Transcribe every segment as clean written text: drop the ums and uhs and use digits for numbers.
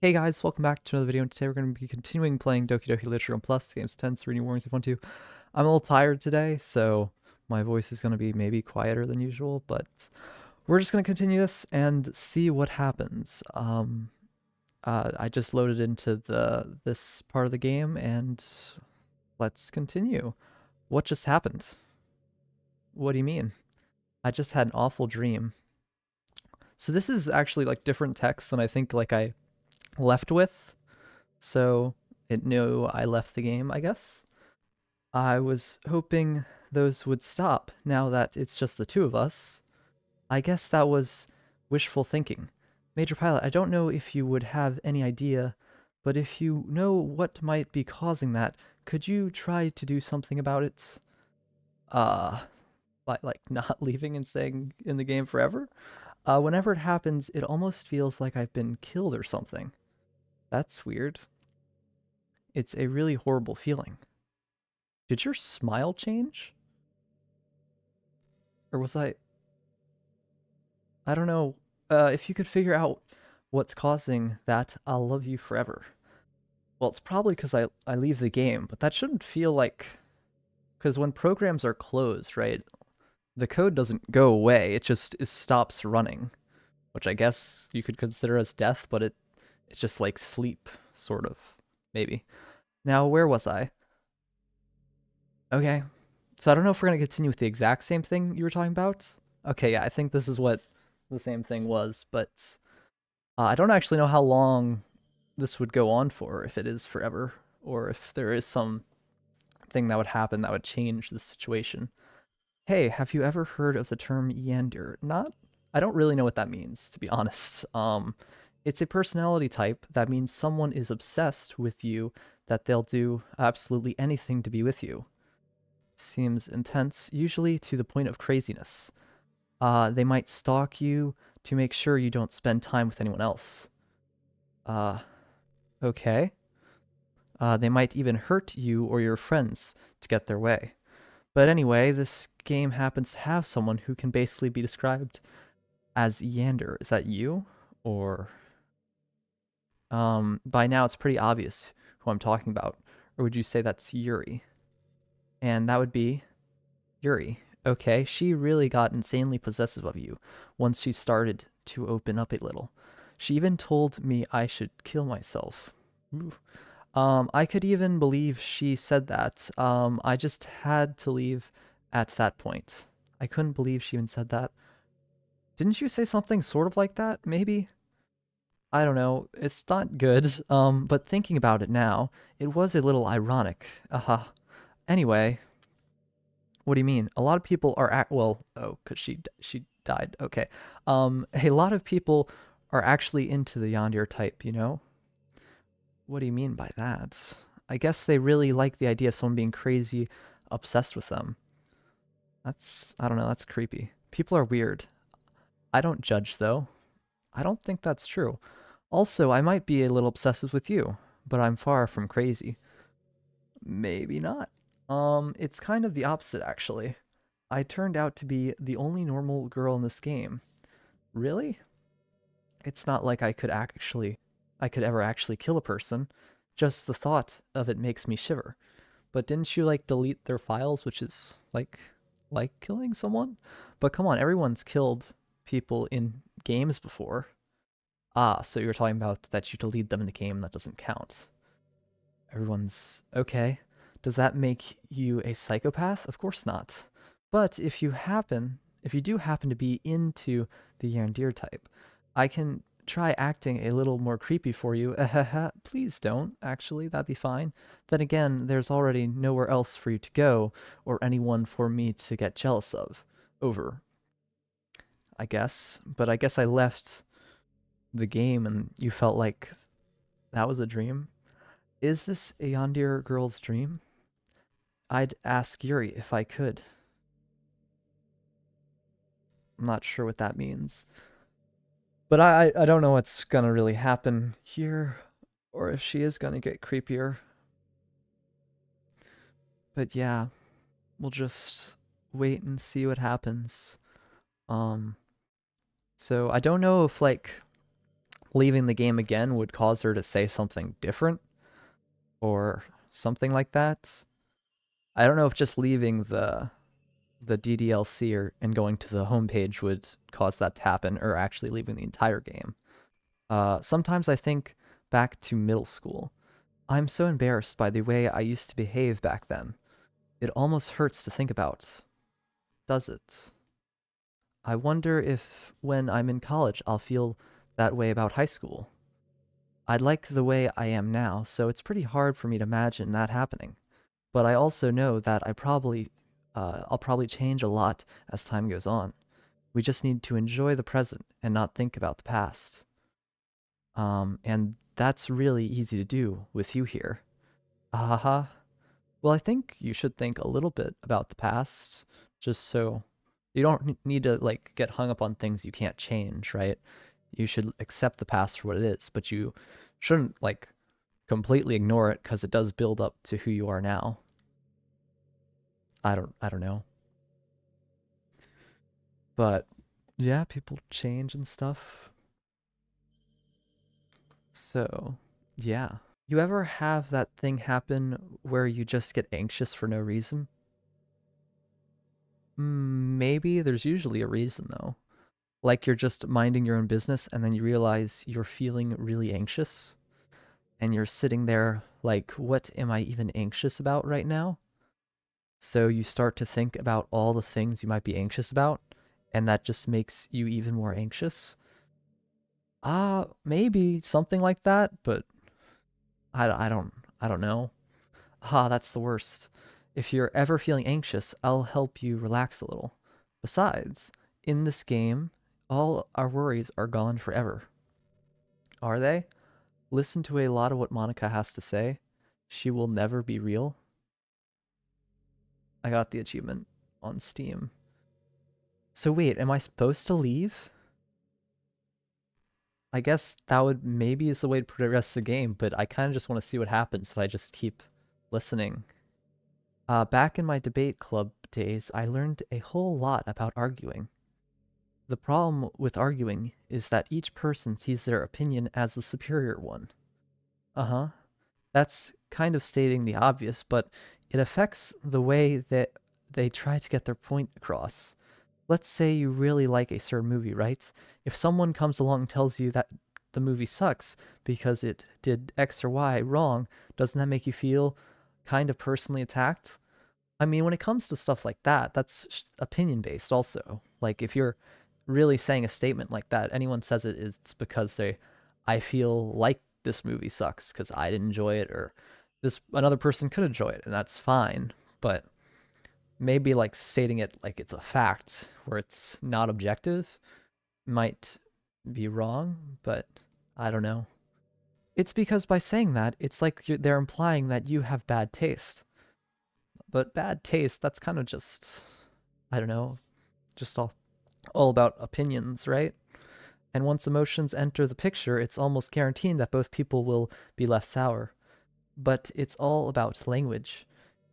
Hey guys, welcome back to another video, and today we're going to be continuing playing Doki Doki Literature 1 Plus, the game's 10 Serene Warnings if you want to. I'm a little tired today, so my voice is going to be maybe quieter than usual, but we're just going to continue this and see what happens. I just loaded into this part of the game, and let's continue. What just happened? What do you mean? I just had an awful dream. So this is actually like different text than I think like I left with. So it knew I left the game, I guess. I was hoping those would stop now that it's just the two of us. I guess that was wishful thinking. Major Pilot, I don't know if you would have any idea, but if you know what might be causing that, could you try to do something about it? By like not leaving and staying in the game forever? Whenever it happens, it almost feels like I've been killed or something. That's weird. It's a really horrible feeling. Did your smile change? Or was I don't know. If you could figure out what's causing that, I'll love you forever. Well, it's probably because I leave the game, but that shouldn't feel like... Because when programs are closed, right, the code doesn't go away, it just stops running. Which I guess you could consider as death, but it's just like sleep, sort of. Maybe. Now, where was I? Okay. So I don't know if we're going to continue with the exact same thing you were talking about. Okay, yeah, I think this is what the same thing was, but I don't actually know how long this would go on for, if it is forever, or if there is some thing that would happen that would change the situation. Hey, have you ever heard of the term Yandir? Not? I don't really know what that means, to be honest. It's a personality type that means someone is obsessed with you, that they'll do absolutely anything to be with you. Seems intense, usually to the point of craziness. They might stalk you to make sure you don't spend time with anyone else. Uh, okay. They might even hurt you or your friends to get their way. But anyway, this game happens to have someone who can basically be described as Yander. Is that you? Or, by now it's pretty obvious who I'm talking about. Or would you say that's Yuri? And that would be Yuri. Okay, she really got insanely possessive of you once she started to open up a little. She even told me I should kill myself. Ooh. I could even believe she said that. I just had to leave at that point. I couldn't believe she even said that. Didn't you say something sort of like that, maybe? I don't know. It's not good. But thinking about it now, it was a little ironic. Anyway, what do you mean? A lot of people are well, oh, cause she died. Okay. A lot of people are actually into the Yondir type, you know? What do you mean by that? I guess they really like the idea of someone being crazy, obsessed with them. I don't know, that's creepy. People are weird. I don't judge though. I don't think that's true. Also, I might be a little obsessive with you, but I'm far from crazy. Maybe not. It's kind of the opposite actually. I turned out to be the only normal girl in this game. Really? It's not like I could ever actually kill a person. Just the thought of it makes me shiver. But didn't you like delete their files, which is like killing someone? But come on, everyone's killed people in games before. Ah, so you're talking about that you delete them in the game, that doesn't count. Everyone's okay. Does that make you a psychopath? Of course not. But if you do happen to be into the Yandir type, I can try acting a little more creepy for you. Please don't, actually, that'd be fine. Then again, there's already nowhere else for you to go, or anyone for me to get jealous of. Over. I guess. But I guess I left the game and you felt like that was a dream. Is this a Yondir girl's dream? I'd ask Yuri if I could. I'm not sure what that means. But I don't know what's gonna really happen here, or if she is gonna get creepier. But yeah, we'll just wait and see what happens. So I don't know if like leaving the game again would cause her to say something different or something like that. I don't know if just leaving the DDLC and going to the homepage would cause that to happen, or actually leaving the entire game. Sometimes I think back to middle school. I'm so embarrassed by the way I used to behave back then. It almost hurts to think about. Does it? I wonder if when I'm in college I'll feel that way about high school. I'd like the way I am now, so it's pretty hard for me to imagine that happening. But I also know that I'll probably change a lot as time goes on. We just need to enjoy the present and not think about the past. And that's really easy to do with you here. Haha. Well, I think you should think a little bit about the past, just so you don't need to like get hung up on things you can't change, right? You should accept the past for what it is, but you shouldn't like completely ignore it because it does build up to who you are now. I don't know. But yeah, people change and stuff. So, yeah. You ever have that thing happen where you just get anxious for no reason? Maybe there's usually a reason though. Like you're just minding your own business and then you realize you're feeling really anxious and you're sitting there like, what am I even anxious about right now? So you start to think about all the things you might be anxious about, and that just makes you even more anxious. Maybe something like that, but I don't know. That's the worst. If you're ever feeling anxious, I'll help you relax a little. Besides, in this game, all our worries are gone forever. Are they? Listen to a lot of what Monika has to say. She will never be real. I got the achievement on Steam. So wait, am I supposed to leave? I guess that would maybe is the way to progress the game, but I kind of just want to see what happens if I just keep listening. Back in my debate club days, I learned a whole lot about arguing. The problem with arguing is that each person sees their opinion as the superior one. Uh-huh. That's kind of stating the obvious, but it affects the way that they try to get their point across. Let's say you really like a certain movie, right? If someone comes along and tells you that the movie sucks because it did X or Y wrong, doesn't that make you feel kind of personally attacked? I mean, when it comes to stuff like that, that's opinion based also. Like if you're really saying a statement like that, anyone says it, it's because I feel like this movie sucks because I didn't enjoy it, or this another person could enjoy it, and that's fine. But maybe like stating it like it's a fact where it's not objective might be wrong, but I don't know. It's because by saying that, it's like they're implying that you have bad taste. But bad taste, that's kind of just, I don't know, just all about opinions, right? And once emotions enter the picture, it's almost guaranteed that both people will be left sour. But it's all about language.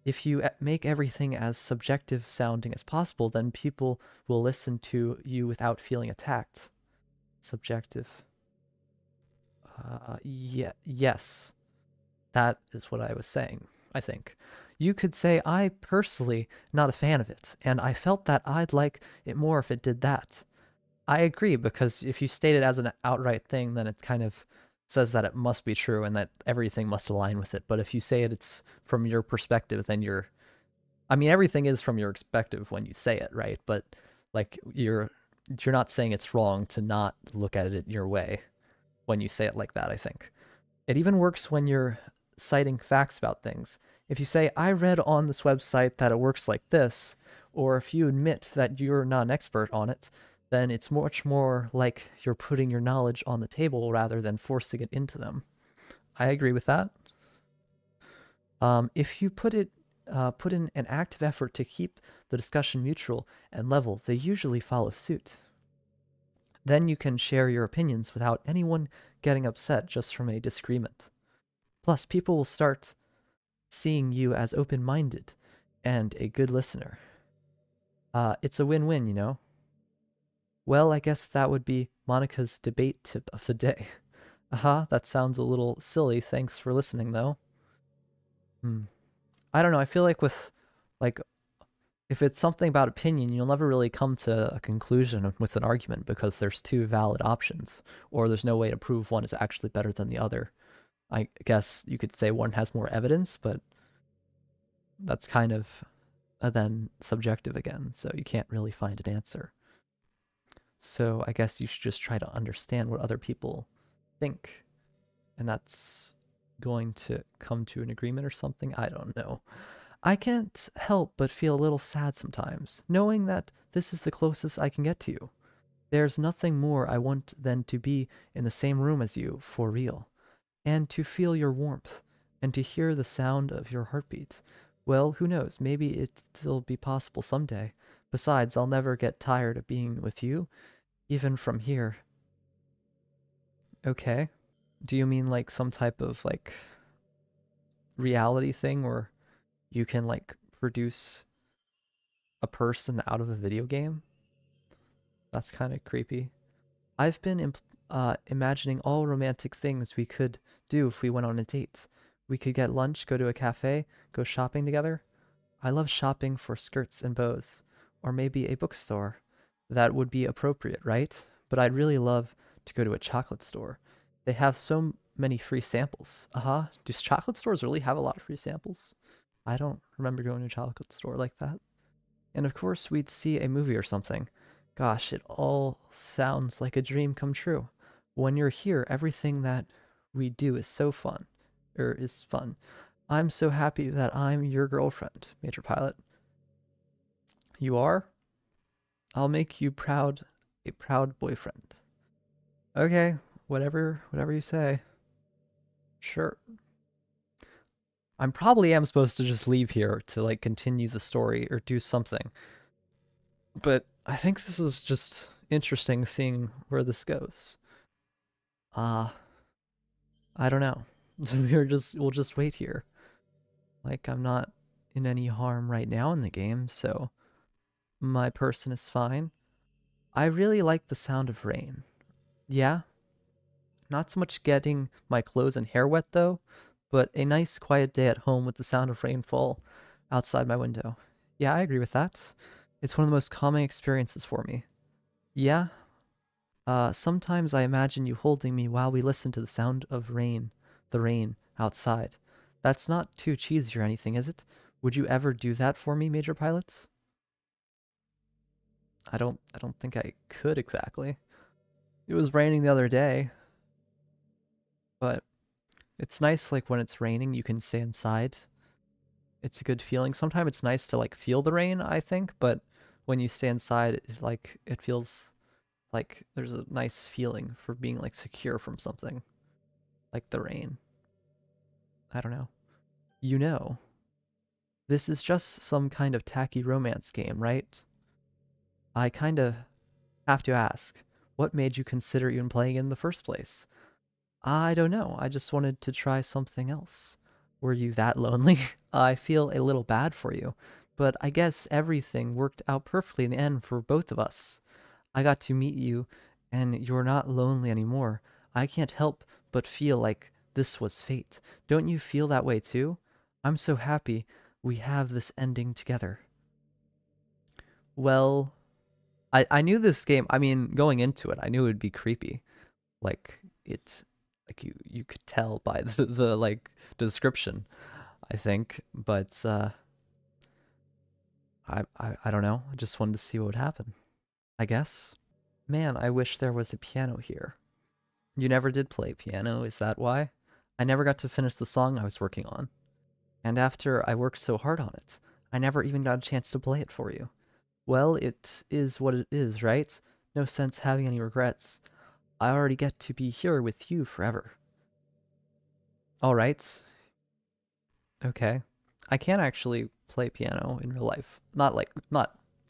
If you make everything as subjective sounding as possible, then people will listen to you without feeling attacked. Subjective. Yeah, yes. That is what I was saying, I think. You could say, I personally not a fan of it, and I felt that I'd like it more if it did that. I agree, because if you state it as an outright thing, then it kind of says that it must be true and that everything must align with it. But if you say it's from your perspective, then I mean, everything is from your perspective when you say it, right? But like you're not saying it's wrong to not look at it your way when you say it like that, I think. It even works when you're citing facts about things. If you say, I read on this website that it works like this, or if you admit that you're not an expert on it, then it's much more like you're putting your knowledge on the table rather than forcing it into them. I agree with that. If you put in an active effort to keep the discussion neutral and level, they usually follow suit. Then you can share your opinions without anyone getting upset just from a disagreement. Plus, people will start seeing you as open-minded and a good listener. It's a win-win, you know? Well, I guess that would be Monika's debate tip of the day. That sounds a little silly. Thanks for listening, though. Hmm. I don't know. I feel like like, if it's something about opinion, you'll never really come to a conclusion with an argument because there's two valid options, or there's no way to prove one is actually better than the other. I guess you could say one has more evidence, but that's kind of then subjective again, so you can't really find an answer. So I guess you should just try to understand what other people think, and that's going to come to an agreement or something. I don't know. I can't help but feel a little sad sometimes, knowing that this is the closest I can get to you. There's nothing more I want than to be in the same room as you, for real, and to feel your warmth, and to hear the sound of your heartbeat. Well, who knows, maybe it'll be possible someday. Besides, I'll never get tired of being with you, even from here. Okay. Do you mean like some type of like reality thing where you can like produce a person out of a video game? That's kind of creepy. I've been imagining all romantic things we could do if we went on a date. We could get lunch, go to a cafe, go shopping together. I love shopping for skirts and bows, or maybe a bookstore. That would be appropriate, right? But I'd really love to go to a chocolate store. They have so many free samples. Do chocolate stores really have a lot of free samples? I don't remember going to a chocolate store like that. And of course, we'd see a movie or something. Gosh, it all sounds like a dream come true. When you're here, everything that we do is so fun, is fun. I'm so happy that I'm your girlfriend, Major Pilot. You are? I'll make you proud, a proud boyfriend. Okay, whatever you say. Sure. I probably am supposed to just leave here to like continue the story or do something. But I think this is just interesting seeing where this goes. I don't know. We'll just wait here. Like, I'm not in any harm right now in the game, so my person is fine. I really like the sound of rain. Yeah, not so much getting my clothes and hair wet though, but a nice quiet day at home with the sound of rainfall outside my window. Yeah, I agree with that. It's one of the most calming experiences for me. Yeah, sometimes I imagine you holding me while we listen to the sound of rain, the rain outside. That's not too cheesy or anything, is it? Would you ever do that for me, Major Pilots? I don't think I could exactly. It was raining the other day, but it's nice like when it's raining you can stay inside. It's a good feeling. Sometimes it's nice to like feel the rain, I think, but when you stay inside it feels like there's a nice feeling for being like secure from something like the rain. I don't know. You know, this is just some kind of tacky romance game, right? I kind of have to ask, what made you consider even playing in the first place? I don't know. I just wanted to try something else. Were you that lonely? I feel a little bad for you, but I guess everything worked out perfectly in the end for both of us. I got to meet you, and you're not lonely anymore. I can't help but feel like this was fate. Don't you feel that way too? I'm so happy we have this ending together. Well, I knew this game, I mean, going into it, I knew it would be creepy. Like, it, like you could tell by the like, description, I think. But, I don't know. I just wanted to see what would happen, I guess. Man, I wish there was a piano here. You never did play piano, is that why? I never got to finish the song I was working on. And after I worked so hard on it, I never even got a chance to play it for you. Well, it is what it is, right? No sense having any regrets. I already get to be here with you forever. Alright. Okay. I can actually play piano in real life. Not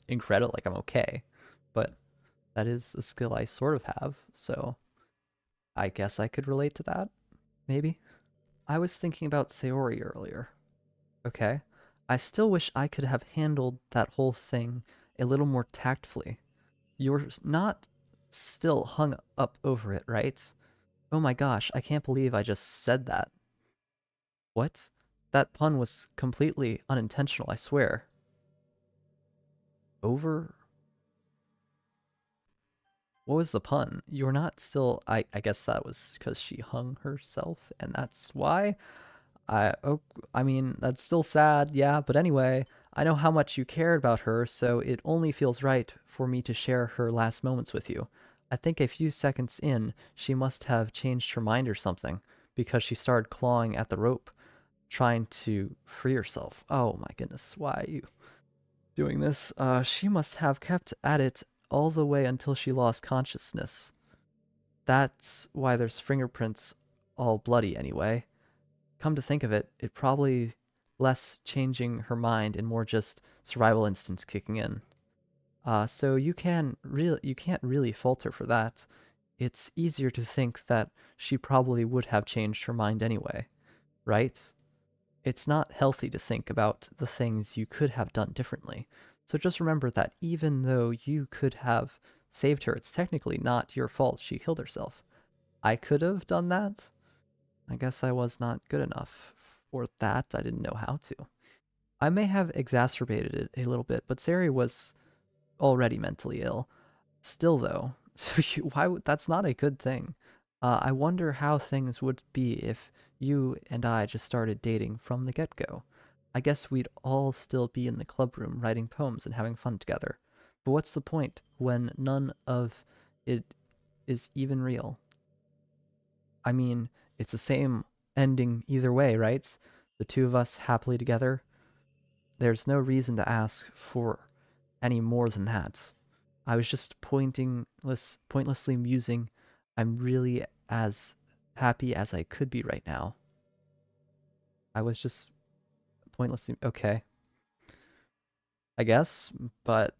incredible, like I'm okay, but that is a skill I sort of have, so I guess I could relate to that, maybe. I was thinking about Sayori earlier. Okay. I still wish I could have handled that whole thing a little more tactfully. You're not still hung up over it, right? Oh my gosh, I can't believe I just said that. What? That pun was completely unintentional, I swear. Over? What was the pun? You're not still. I guess that was because she hung herself, and that's why. Oh, I mean, that's still sad, yeah, but anyway, I know how much you cared about her, so it only feels right for me to share her last moments with you. I think a few seconds in, she must have changed her mind or something, because she started clawing at the rope, trying to free herself. Oh my goodness, why are you doing this? She must have kept at it all the way until she lost consciousness. That's why there's fingerprints all bloody anyway. Come to think of it, it probably less changing her mind and more just survival instincts kicking in. So you can't really fault her for that. It's easier to think that she probably would have changed her mind anyway, right? It's not healthy to think about the things you could have done differently. So just remember that even though you could have saved her, it's technically not your fault she killed herself. I could have done that. I guess I was not good enough for that. I didn't know how to. I may have exacerbated it a little bit, but Sari was already mentally ill. Still, though, that's not a good thing. I wonder how things would be if you and I just started dating from the get-go. I guess we'd all still be in the club room writing poems and having fun together. But what's the point when none of it is even real? I mean, it's the same ending either way, right? The two of us happily together. There's no reason to ask for any more than that. I was just pointlessly musing. I'm really as happy as I could be right now. I was just pointlessly okay, I guess, but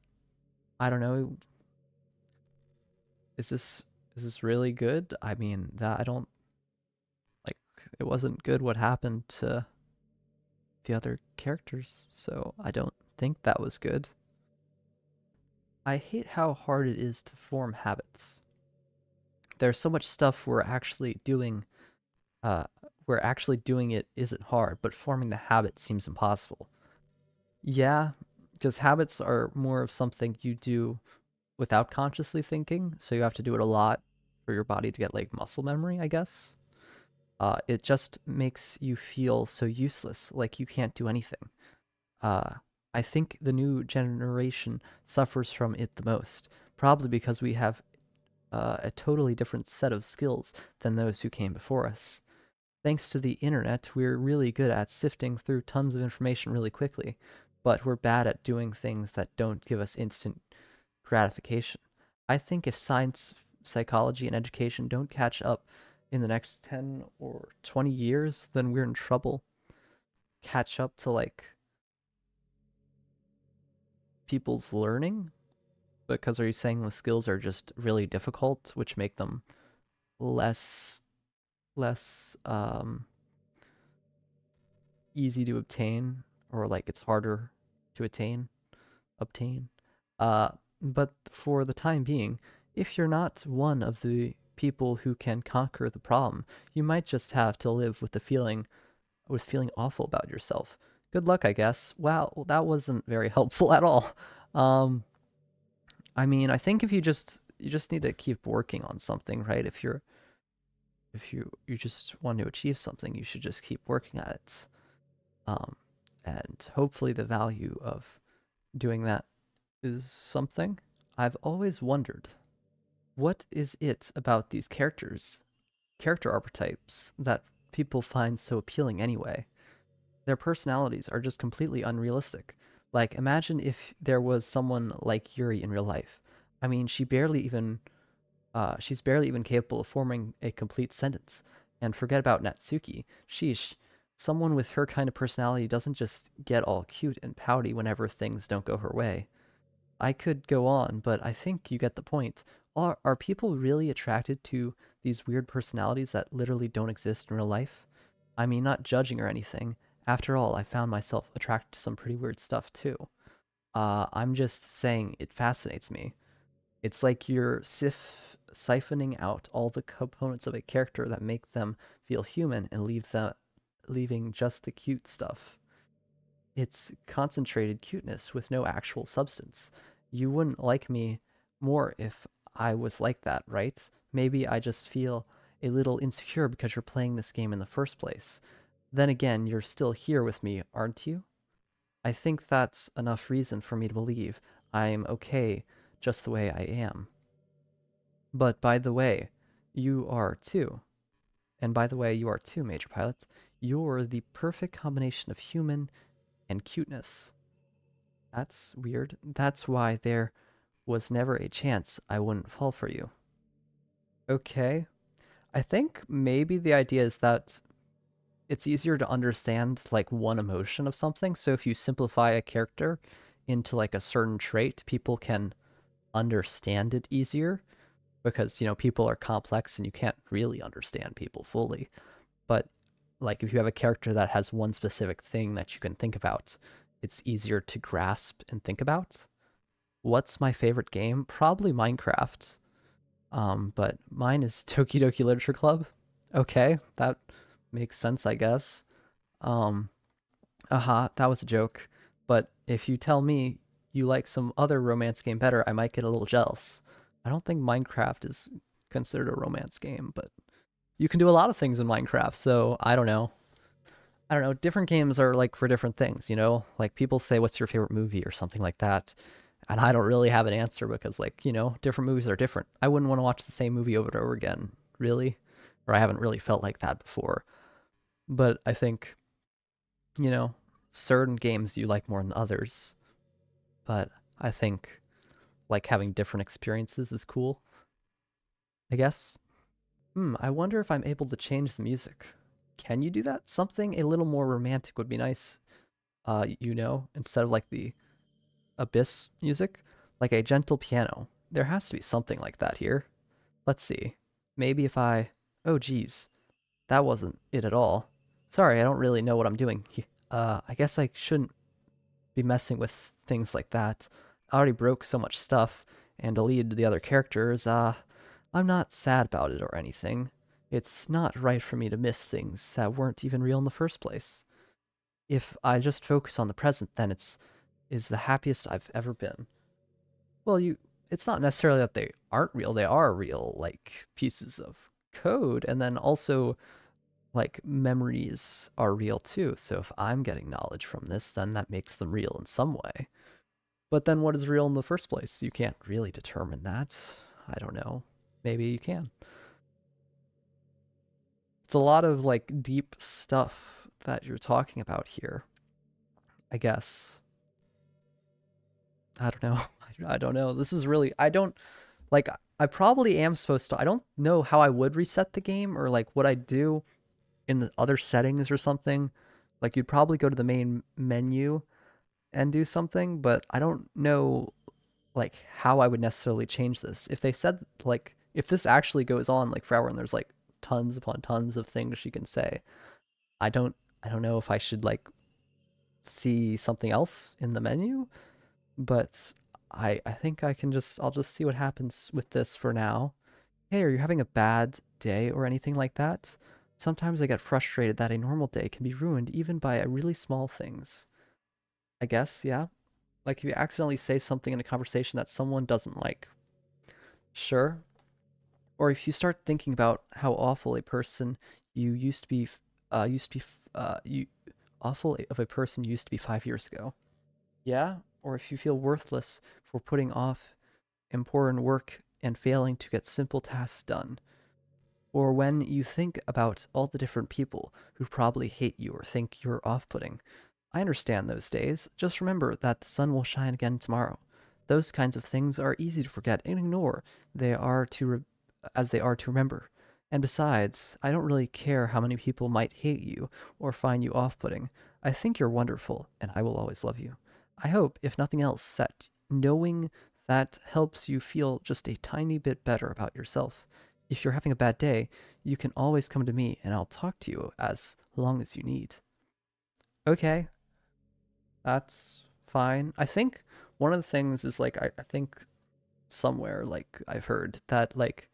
I don't know. Is this really good? I mean, that I don't like. It wasn't good what happened to the other characters, so I don't think that was good. I hate how hard it is to form habits. There's so much stuff uh, we're actually doing it isn't hard, but forming the habit seems impossible. Yeah, because habits are more of something you do without consciously thinking, so you have to do it a lot for your body to get like muscle memory, I guess. It just makes you feel so useless, like you can't do anything. Uh, I think the new generation suffers from it the most, probably because we have a totally different set of skills than those who came before us. Thanks to the internet, we're really good at sifting through tons of information really quickly, but we're bad at doing things that don't give us instant gratification. I think if science, psychology, and education don't catch up in the next 10 or 20 years, then we're in trouble. Catch up to like people's learning? Because are you saying the skills are just really difficult, which make them less less easy to obtain, or like it's harder to obtain? Uh, but for the time being, if you're not one of the people who can conquer the problem, you might just have to live with feeling awful about yourself. Good luck, I guess. Wow, that wasn't very helpful at all. Um, I mean, I think if you just need to keep working on something, right? If you just want to achieve something, you should just keep working at it. Um, and hopefully the value of doing that is something. I've always wondered, what is it about these character archetypes that people find so appealing anyway? Their personalities are just completely unrealistic. Like, imagine if there was someone like Yuri in real life. I mean, she's barely even capable of forming a complete sentence. And forget about Natsuki. Sheesh. Someone with her kind of personality doesn't just get all cute and pouty whenever things don't go her way. I could go on, but I think you get the point. Are people really attracted to these weird personalities that literally don't exist in real life? I mean, not judging or anything. After all, I found myself attracted to some pretty weird stuff too. I'm just saying it fascinates me. It's like you're siphoning out all the components of a character that make them feel human and leaving just the cute stuff. It's concentrated cuteness with no actual substance. You wouldn't like me more if I was like that, right? Maybe I just feel a little insecure because you're playing this game in the first place. Then again, you're still here with me, aren't you? I think that's enough reason for me to believe I'm okay just the way I am. But by the way, you are too. And by the way, you are too, Major Pilot. You're the perfect combination of human and cuteness. That's weird. That's why there was never a chance I wouldn't fall for you. Okay. I think maybe the idea is that it's easier to understand like one emotion of something. So if you simplify a character into like a certain trait, people can understand it easier because, people are complex and you can't really understand people fully. But like if you have a character that has one specific thing that you can think about, it's easier to grasp and think about. What's my favorite game? Probably Minecraft. But mine is Doki Doki Literature Club. Okay, that makes sense, I guess. That was a joke. But if you tell me you like some other romance game better, I might get a little jealous. I don't think Minecraft is considered a romance game, but you can do a lot of things in Minecraft, so I don't know. I don't know. Different games are like for different things, Like people say, what's your favorite movie or something like that. And I don't really have an answer because, like, different movies are different. I wouldn't want to watch the same movie over and over again, really. Or I haven't really felt like that before. But I think, certain games you like more than others. But I think, like, having different experiences is cool, I guess. I wonder if I'm able to change the music. Can you do that? Something a little more romantic would be nice, instead of like the abyss music, like a gentle piano. There has to be something like that here. Let's see. Maybe if I... Oh, geez. That wasn't it at all. Sorry, I don't really know what I'm doing. I guess I shouldn't be messing with things like that. I already broke so much stuff and deleted the other characters. I'm not sad about it or anything. It's not right for me to miss things that weren't even real in the first place. If I just focus on the present, then is the happiest I've ever been. Well, it's not necessarily that they aren't real. They are real, like pieces of code. And then also, like, memories are real too. So if I'm getting knowledge from this, then that makes them real in some way. But then what is real in the first place? You can't really determine that. I don't know. Maybe you can. It's a lot of, like, deep stuff that you're talking about here, I guess. I don't know. I don't know. This is really, I probably am supposed to, I don't know how I would reset the game or like what I'd do in the other settings or something. Like you'd probably go to the main menu and do something, but I don't know like how I would necessarily change this. If they said like, if this actually goes on like forever and there's like tons upon tons of things she can say, I don't know if I should like see something else in the menu. But I think I'll just see what happens with this for now. Hey, are you having a bad day or anything like that? Sometimes I get frustrated that a normal day can be ruined even by really small things. I guess, yeah. Like if you accidentally say something in a conversation that someone doesn't like. Sure. Or if you start thinking about how awful a person you used to be, awful of a person you used to be 5 years ago. Yeah, or if you feel worthless for putting off important work and failing to get simple tasks done. Or when you think about all the different people who probably hate you or think you're off-putting. I understand those days. Just remember that the sun will shine again tomorrow. Those kinds of things are easy to forget and ignore. As they are to remember. And besides, I don't really care how many people might hate you or find you off-putting. I think you're wonderful, and I will always love you. I hope, if nothing else, that knowing that helps you feel just a tiny bit better about yourself. If you're having a bad day, you can always come to me and I'll talk to you as long as you need. Okay, that's fine. I think one of the things is like, I think somewhere like I've heard that like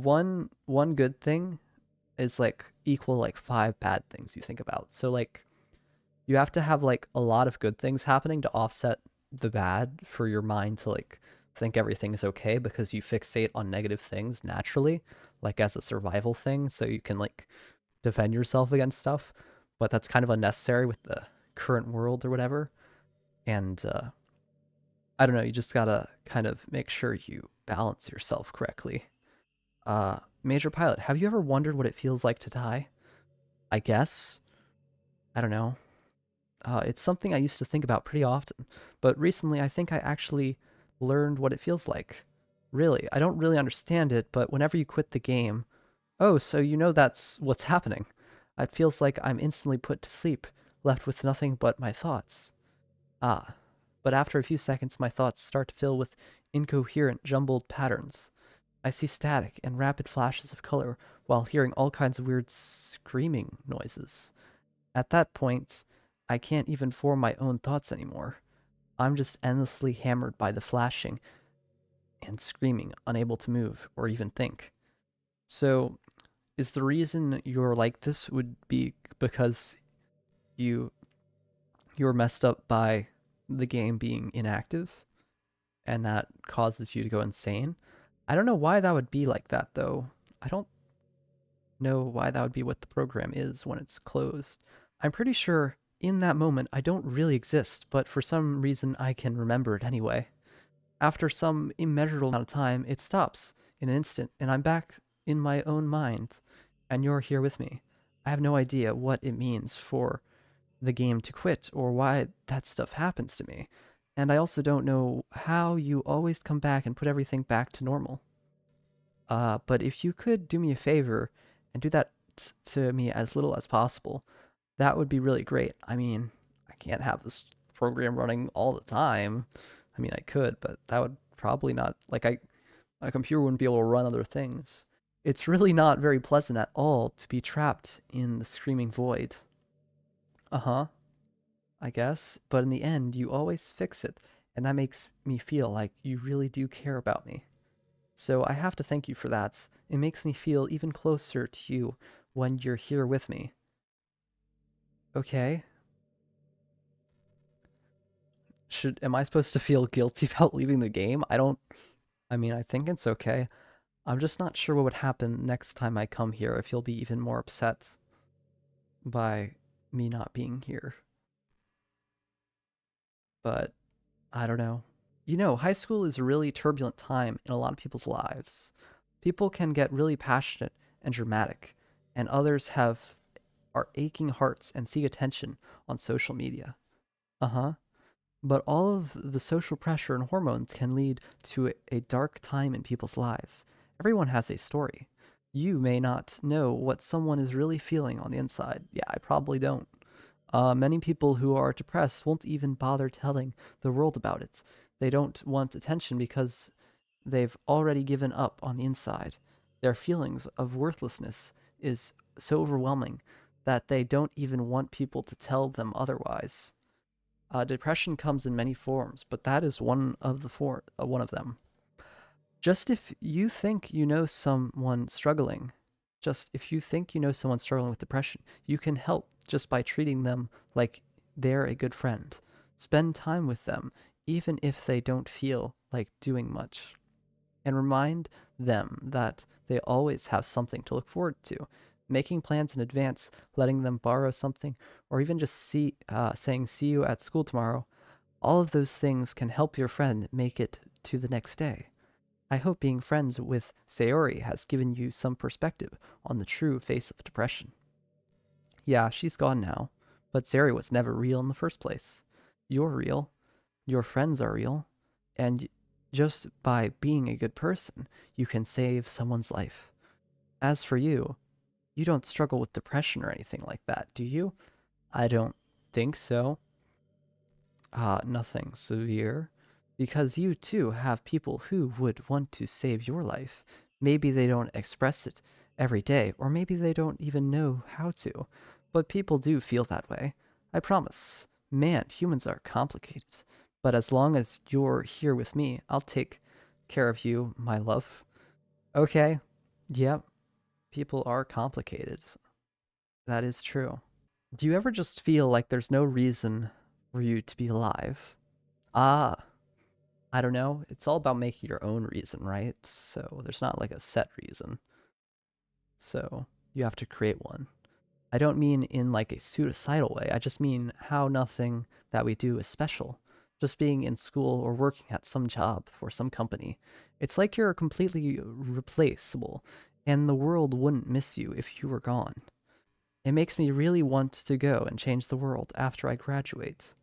one good thing is like equal like 5 bad things you think about. So like you have to have like a lot of good things happening to offset the bad for your mind to like think everything is okay, because you fixate on negative things naturally, like as a survival thing, so you can like defend yourself against stuff. But that's kind of unnecessary with the current world or whatever. And I don't know, you just gotta kind of make sure you balance yourself correctly. Major Pilot, have you ever wondered what it feels like to die? I guess. I don't know. It's something I used to think about pretty often, but recently I think I actually learned what it feels like. Really, I don't really understand it, but whenever you quit the game, oh, so you know that's what's happening. It feels like I'm instantly put to sleep, left with nothing but my thoughts. Ah, but after a few seconds, my thoughts start to fill with incoherent, jumbled patterns. I see static and rapid flashes of color while hearing all kinds of weird screaming noises. At that point, I can't even form my own thoughts anymore. I'm just endlessly hammered by the flashing and screaming, unable to move or even think. So, is the reason you're like this would be because you you're messed up by the game being inactive and that causes you to go insane? I don't know why that would be like that though. I don't know why that would be what the program is when it's closed. I'm pretty sure in that moment I don't really exist, but for some reason I can remember it anyway. After some immeasurable amount of time, it stops in an instant, and I'm back in my own mind, and you're here with me. I have no idea what it means for the game to quit or why that stuff happens to me. And I also don't know how you always come back and put everything back to normal. But if you could do me a favor and do that to me as little as possible, that would be really great. I mean, I can't have this program running all the time. I mean, I could, but that would probably not, like, my computer wouldn't be able to run other things. It's really not very pleasant at all to be trapped in the screaming void. Uh-huh, I guess. But in the end, you always fix it, and that makes me feel like you really do care about me. So I have to thank you for that. It makes me feel even closer to you when you're here with me. Okay. Am I supposed to feel guilty about leaving the game? I mean, I think it's okay. I'm just not sure what would happen next time I come here, if you'll be even more upset by me not being here. But I don't know. You know, high school is a really turbulent time in a lot of people's lives. People can get really passionate and dramatic, and others have are aching hearts and seek attention on social media. Uh-huh. But all of the social pressure and hormones can lead to a dark time in people's lives. Everyone has a story. You may not know what someone is really feeling on the inside. Yeah, I probably don't. Many people who are depressed won't even bother telling the world about it. They don't want attention because they've already given up on the inside. Their feelings of worthlessness is so overwhelming that they don't even want people to tell them otherwise. Depression comes in many forms, but that is one of one of them. Just if you think you know someone struggling, just if you think you know someone struggling with depression, you can help just by treating them like they're a good friend. Spend time with them, even if they don't feel like doing much. And remind them that they always have something to look forward to. Making plans in advance, letting them borrow something, or even just saying, see you at school tomorrow, all of those things can help your friend make it to the next day. I hope being friends with Sayori has given you some perspective on the true face of depression. Yeah, she's gone now, but Sayori was never real in the first place. You're real, your friends are real, and just by being a good person, you can save someone's life. As for you, you don't struggle with depression or anything like that, do you? I don't think so. Nothing severe. Because you too have people who would want to save your life. Maybe they don't express it every day, or maybe they don't even know how to. But people do feel that way. I promise. Man, humans are complicated. But as long as you're here with me, I'll take care of you, my love. Okay? Yep, people are complicated. That is true. Do you ever just feel like there's no reason for you to be alive? Ah, I don't know. It's all about making your own reason, right? So there's not like a set reason. So you have to create one. I don't mean in like a suicidal way. I just mean how nothing that we do is special. Just being in school or working at some job for some company. It's like you're completely replaceable, and the world wouldn't miss you if you were gone. It makes me really want to go and change the world after I graduate.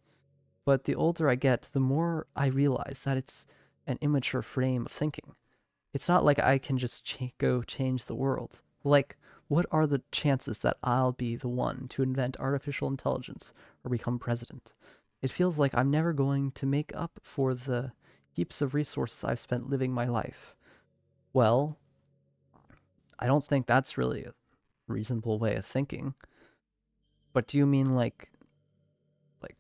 But the older I get, the more I realize that it's an immature frame of thinking. It's not like I can just go change the world. Like, what are the chances that I'll be the one to invent artificial intelligence or become president? It feels like I'm never going to make up for the heaps of resources I've spent living my life. Well, I don't think that's really a reasonable way of thinking. But do you mean like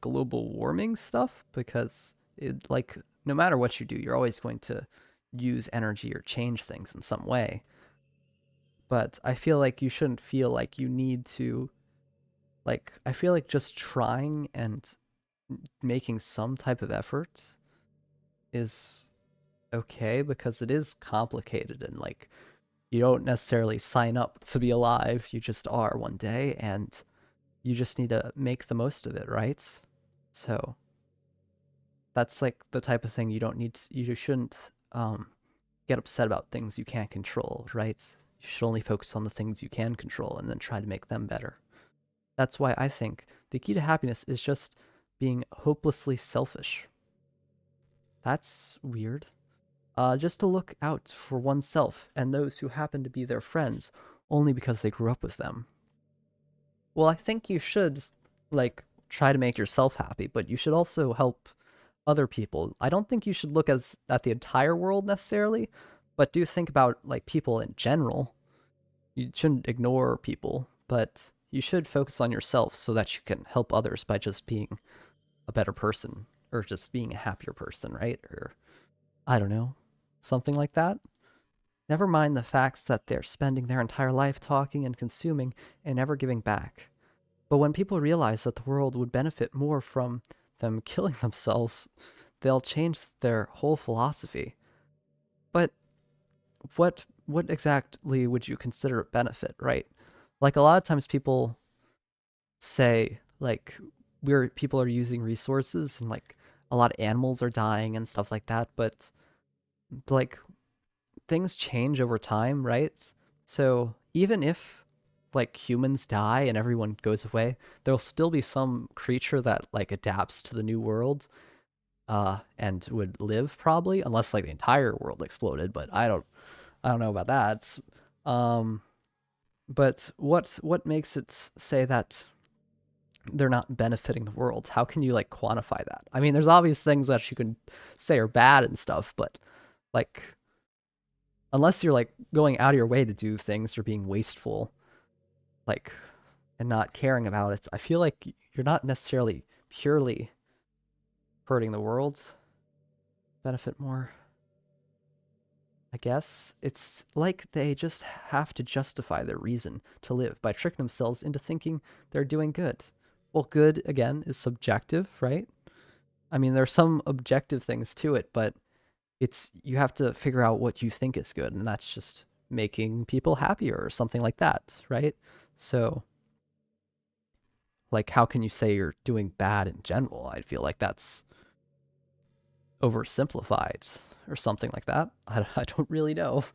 global warming stuff? Because it like no matter what you do, you're always going to use energy or change things in some way. But I feel like you shouldn't feel like you need to like I feel like just trying and making some type of effort is okay because it is complicated and like you don't necessarily sign up to be alive, you just are one day and you just need to make the most of it, right? So that's like the type of thing you don't need to, you shouldn't get upset about things you can't control, right? You should only focus on the things you can control and then try to make them better. That's why I think the key to happiness is just being hopelessly selfish. That's weird. Just to look out for oneself and those who happen to be their friends only because they grew up with them. Well, I think you should, like, try to make yourself happy, but you should also help other people. I don't think you should look at the entire world necessarily, but do think about, like, people in general. You shouldn't ignore people, but you should focus on yourself so that you can help others by just being a better person or just being a happier person, right? Or I don't know, something like that. Never mind the facts that they're spending their entire life talking and consuming and never giving back. But when people realize that the world would benefit more from them killing themselves, they'll change their whole philosophy. But what exactly would you consider a benefit, right? Like a lot of times people say like we're people are using resources and like a lot of animals are dying and stuff like that, but like things change over time, right? So even if like humans die and everyone goes away, there'll still be some creature that like adapts to the new world and would live probably unless like the entire world exploded, but I don't know about that. Um but what makes it say that they're not benefiting the world? How can you like quantify that? I mean, there's obvious things that you can say are bad and stuff, but like unless you're like going out of your way to do things or being wasteful, like and not caring about it, I feel like you're not necessarily purely hurting the world. Benefit more. I guess it's like they just have to justify their reason to live by tricking themselves into thinking they're doing good. Well, good again is subjective, right? I mean, there's some objective things to it, but it's you have to figure out what you think is good, and that's just making people happier or something like that, right? So, like, how can you say you're doing bad in general? I feel like that's oversimplified or something like that. I don't really know.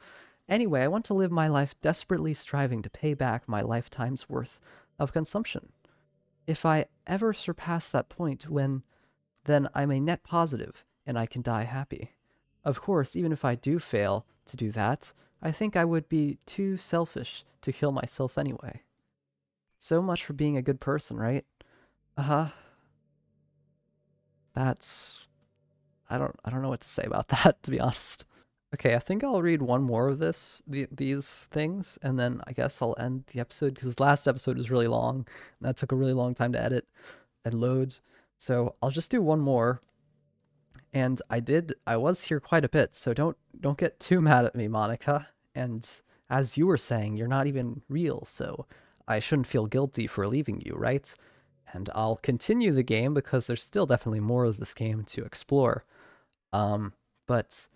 Anyway, I want to live my life desperately striving to pay back my lifetime's worth of consumption. If I ever surpass that point then I'm a net positive and I can die happy. Of course, even if I do fail to do that, I think I would be too selfish to kill myself anyway. So much for being a good person, right? Uh-huh. That's I don't know what to say about that, to be honest. Okay, I think I'll read one more of these things, and then I guess I'll end the episode because last episode was really long, and that took a really long time to edit and load. So I'll just do one more. And I was here quite a bit, so don't get too mad at me, Monica. And as you were saying, you're not even real, so I shouldn't feel guilty for leaving you, right? And I'll continue the game because there's still definitely more of this game to explore. But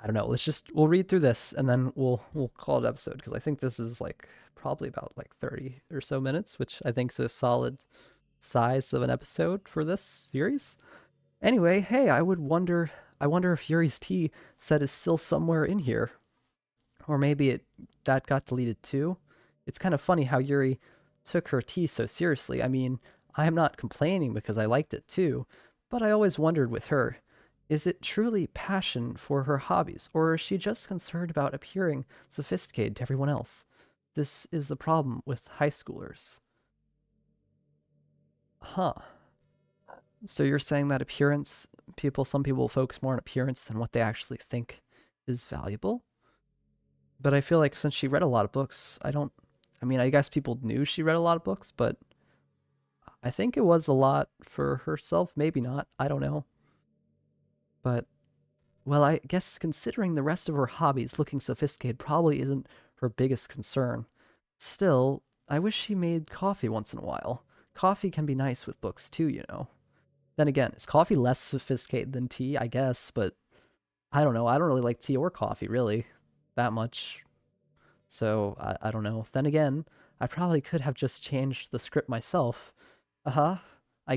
I don't know. We'll read through this and then we'll call it episode, because I think this is like probably about like 30 or so minutes, which I think is a solid size of an episode for this series. Anyway, hey, I wonder if Yuri's tea set is still somewhere in here. Or maybe that got deleted too. It's kind of funny how Yuri took her tea so seriously. I mean, I am not complaining because I liked it too, but I always wondered with her, is it truly passion for her hobbies, or is she just concerned about appearing sophisticated to everyone else? This is the problem with high schoolers. Huh. So you're saying that some people focus more on appearance than what they actually think is valuable? But I feel like since she read a lot of books, I guess people knew she read a lot of books, but I think it was a lot for herself. Maybe not. I don't know. But, well, I guess considering the rest of her hobbies, looking sophisticated probably isn't her biggest concern. Still, I wish she made coffee once in a while. Coffee can be nice with books too, you know. Then again, is coffee less sophisticated than tea? I guess, but I don't know. I don't really like tea or coffee, really, that much. So, I don't know. Then again, I probably could have just changed the script myself. I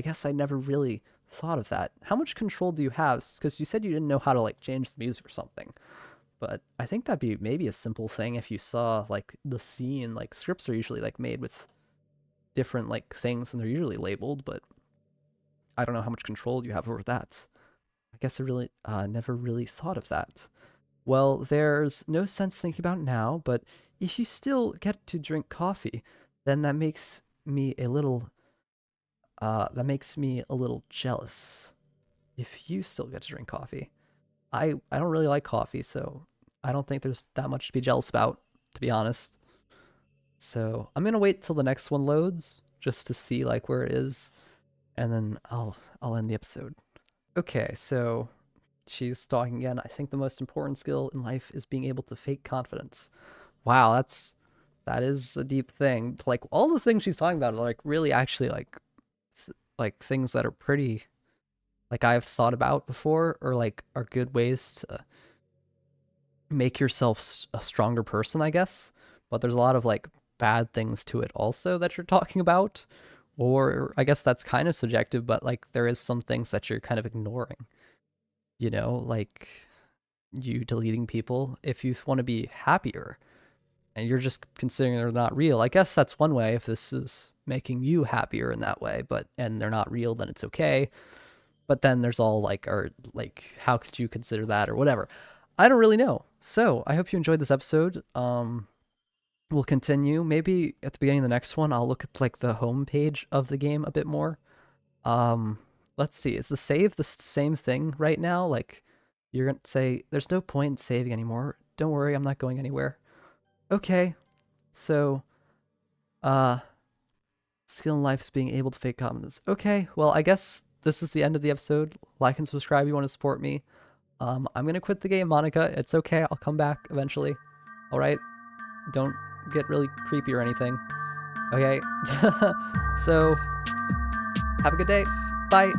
guess I never really thought of that. How much control do you have? Because you said you didn't know how to, like, change the music or something. But I think that'd be maybe a simple thing if you saw, like, the scene. Like, scripts are usually, like, made with different, like, things, and they're usually labeled, but I don't know how much control you have over that. I guess I really never really thought of that. Well, there's no sense thinking about it now, but if you still get to drink coffee, then that makes me a little jealous. If you still get to drink coffee. I don't really like coffee, so I don't think there's that much to be jealous about, to be honest. So I'm gonna wait till the next one loads, just to see like where it is, and then I'll end the episode. Okay, so she's talking again. I think the most important skill in life is being able to fake confidence. Wow, that is a deep thing. Like, all the things she's talking about are like really actually like things that are pretty, like, I've thought about before, or like are good ways to make yourself a stronger person, I guess. But there's a lot of like bad things to it also that you're talking about, or I guess that's kind of subjective, but like there is some things that you're kind of ignoring. You know, like you deleting people if you want to be happier and you're just considering they're not real. I guess that's one way if this is making you happier in that way, and they're not real, then it's okay. But then there's all like, or like, how could you consider that or whatever? I don't really know. So I hope you enjoyed this episode. We'll continue. Maybe at the beginning of the next one, I'll look at like the home page of the game a bit more. Let's see, is the save the same thing right now? Like, you're gonna say, there's no point in saving anymore. Don't worry, I'm not going anywhere. Okay, so, skill in life is being able to fake confidence. Okay, well, I guess this is the end of the episode. Like and subscribe if you want to support me. I'm gonna quit the game, Monika. It's okay, I'll come back eventually. Alright? Don't get really creepy or anything. Okay? So, have a good day. Bye.